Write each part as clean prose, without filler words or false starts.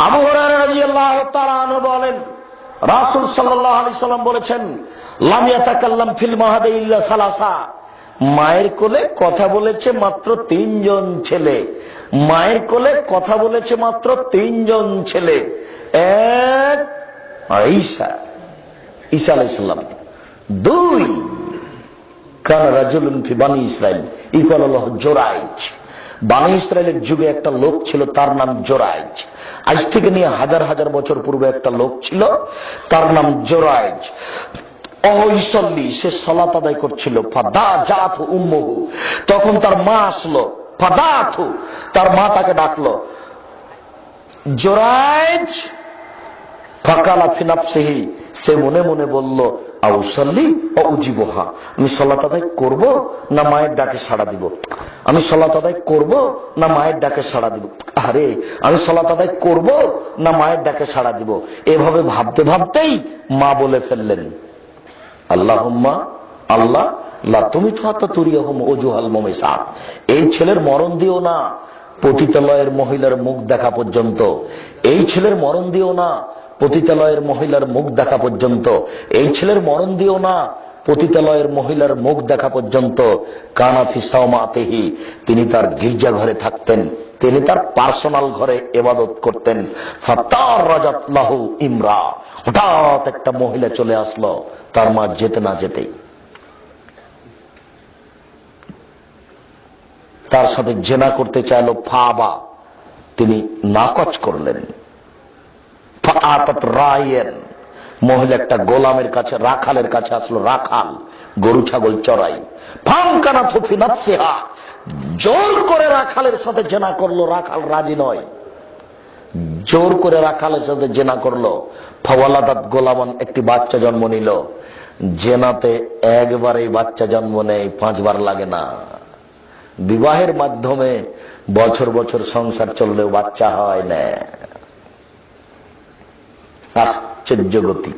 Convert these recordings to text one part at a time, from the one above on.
আবু হুরায়রা রাদিয়াল্লাহু তাআলা আনহু বলেন, রাসূল সাল্লাল্লাহু আলাইহি সাল্লাম বলেছেন, লাম ইয়াতাকাল্লাম ফিল মাহাদি ইল্লা সালাসা। মায়ের কোলে কথা বলেছে মাত্র তিনজন ছেলে। মায়ের কোলে কথা বলেছে মাত্র তিনজন ছেলে। এক, ঈসা আলাইহিস সালাম। দুই, কানা রাজুলুন ফি বানি ইসরাইল ইকাল লাহু জুরাইজ। বানি ইসরায়েলের যুগে একটা লোক ছিল, তার নাম জোরাইজ। আজ থেকে নিয়ে হাজার হাজার বছর পূর্বে একটা লোক ছিল, তার নাম জোরাইজ। অইসল্লি, সে সালাত আদায় করছিল। ফাদা জাতু উম্মুহু, তখন তার মা আসলো। ফাদাতু, তার মা তাকে ডাকলো, জোরাইজ। ফাকালা ফি নাফসিহি, সে মনে মনে বলল, আউসাল্লি ও উজিবুহা, আমি সালাত আদায় করব না মায়ের ডাকে সাড়া দিব? আমি সালাত আদায় করব না মায়ের ডাকে সাড়া দিব? আরে, আমি সালাত আদায় করব না মায়ের ডাকে সাড়া দিব? এভাবে ভাবতে ভাবতেই মা বলে ফেললেন, আল্লাহুম্মা, আল্লাহ, লা তুমিতু তুরিয়াহুম ওজুহাল মুমিসাত, এই ছেলের মরণ দিও না পতিতালয়ের মহিলার মুখ দেখা পর্যন্ত। এই ছেলের মরণ দিও না পতিতালয়ের মহিলার মুখ দেখা পর্যন্ত। এই ছেলের মরণ দিও না পতিতালয়ের মহিলার মুখ দেখা পর্যন্ত। কানা ফি সাওমাতিহি, তিনি তার গির্জা ঘরে থাকতেন, তিনি তার পার্সোনাল ঘরে ইবাদত করতেন। ফাতারাজাত লাহু ইমরা, হঠাৎ একটা মহিলা চলে আসলো তার মা যেতে না যেতেই। তার সাথে জেনা করতে চাইলো। ফাবা, তিনি নাকচ করলেন। ফাআতাত রাইয়ান, মহিলা একটা গোলামের কাছে, রাখালের কাছে আসলো। রাখাল গরু ছাগল চড়াই। ফামকানাতু ফি নাফসিহা, জোর করে রাখালের সাথে জেনা করলো। রাখাল রাজি নয়, জোর করে রাখালের সাথে জেনা করলো। ফাওয়ালাদাত গোলামান, একটি বাচ্চা জন্ম নিল। জেনাতে একবারেই বাচ্চা জন্ম নেয়, 5 বার লাগে না। বিবাহের মাধ্যমে বছর বছর সংসার চললেও বাচ্চা হয় না। আশ্চর্য গতি।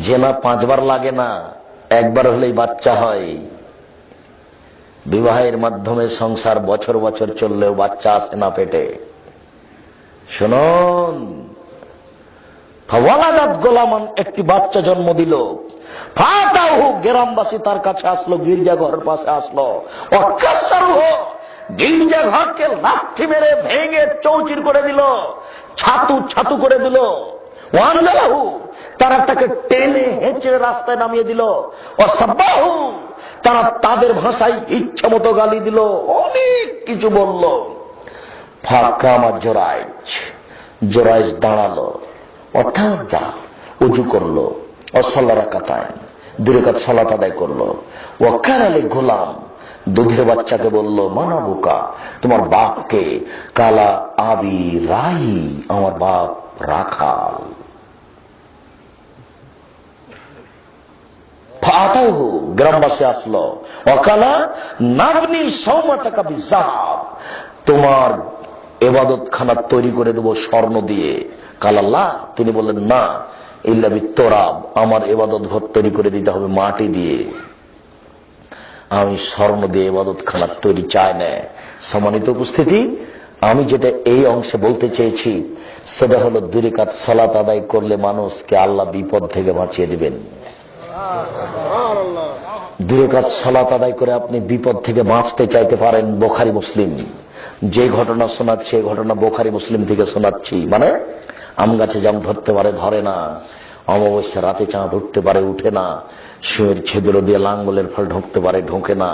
জেনা 5 বার লাগে না, একবার হলেই বাচ্চা হয়। বিবাহের মাধ্যমে সংসার বছর বছর চললেও বাচ্চা আসে না পেটে। শুনুন, ফাওয়ালাদাত গোলামান, একটি বাচ্চা জন্ম দিল। ফাতাহু, গ্রামবাসী তার কাছে আসলো, গির্জা ঘরের পাশে আসলো। ওয়াকাসসারুহু, গির্জা ঘরকে লাঠি মেরে ভেঙে চৌচির করে দিল, ছাতু ছাতু করে দিল। ওয়ানজালাহু, তারা তাকে টেনে হেঁচড়ে রাস্তায় নামিয়ে দিল। ওয়াসাব্বাহু, তারা তাদের ভাষায় ইচ্ছা মতো গালি দিল, অনেক কিছু বলল। ফাকামা জোরাইজ, জোরাইজ দাঁড়ালো। অর্থাৎ উজু করলো। অসাল্লা রাকাতায়, 2 রাকাত সালাত আদায় করলো। ওয়াকারালে গোলাম, দুধের বাচ্চাকে বলল, মানাবুকা, তোমার বাপকে? কালা আবি রাই, আমার বাপ রাখাল। ফাতাহু, গ্রামবাসী আসলো। ওয়াকালা নাবনি সাওমাতাকা বিযাহাব, তোমার ইবাদত খানা তৈরি করে দেব স্বর্ণ দিয়ে। কালাল্লাহ, তিনি বললেন, না, ইল্লা বিত্তরাব, আমার ইবাদত ঘর তৈরি করে দিতে হবে মাটি দিয়ে। আমি স্বর্ণ দিয়ে ইবাদত খানা তৈরি চাই না। সম্মানিত উপস্থিতি, আমি যেটা এই অংশে বলতে চেয়েছি সেটা হলো, 2 রাকাত সালাত আদায় করলে মানুষকে আল্লাহ বিপদ থেকে বাঁচিয়ে দিবেন। 2 রাকাত সালাত আদায় করে আপনি বিপদ থেকে বাঁচতে চাইতে পারেন। বুখারী মুসলিম, যে ঘটনা শোনাচ্ছি এই ঘটনা বুখারী মুসলিম থেকে শোনাচ্ছি। মানে, আম গাছে জাম ধরতে পারে, ধরে না। অমাবস্যা রাতে চাঁদ উঠতে পারে, উঠে না। সুঁয়ের ছিদ্র দিয়ে লাঙ্গলের ফল ঢুকতে পারে, ঢোকে না।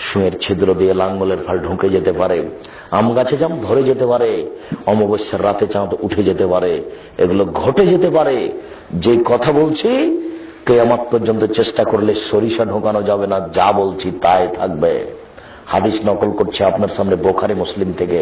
সুঁয়ের ছিদ্র দিয়ে লাঙ্গলের ফল ঢুকে যেতে পারে। আম গাছে জাম ধরে যেতে পারে, অমাবস্যার রাতে চাঁদ উঠে যেতে পারে, এগুলো ঘটে যেতে পারে। যে কথা বলছি, কিয়ামত পর্যন্ত চেষ্টা করলে সরিষা ঢোকানো যাবে না। যা বলছি তাই থাকবে। হাদিস নকল করছে আপনার সামনে বুখারী মুসলিম থেকে।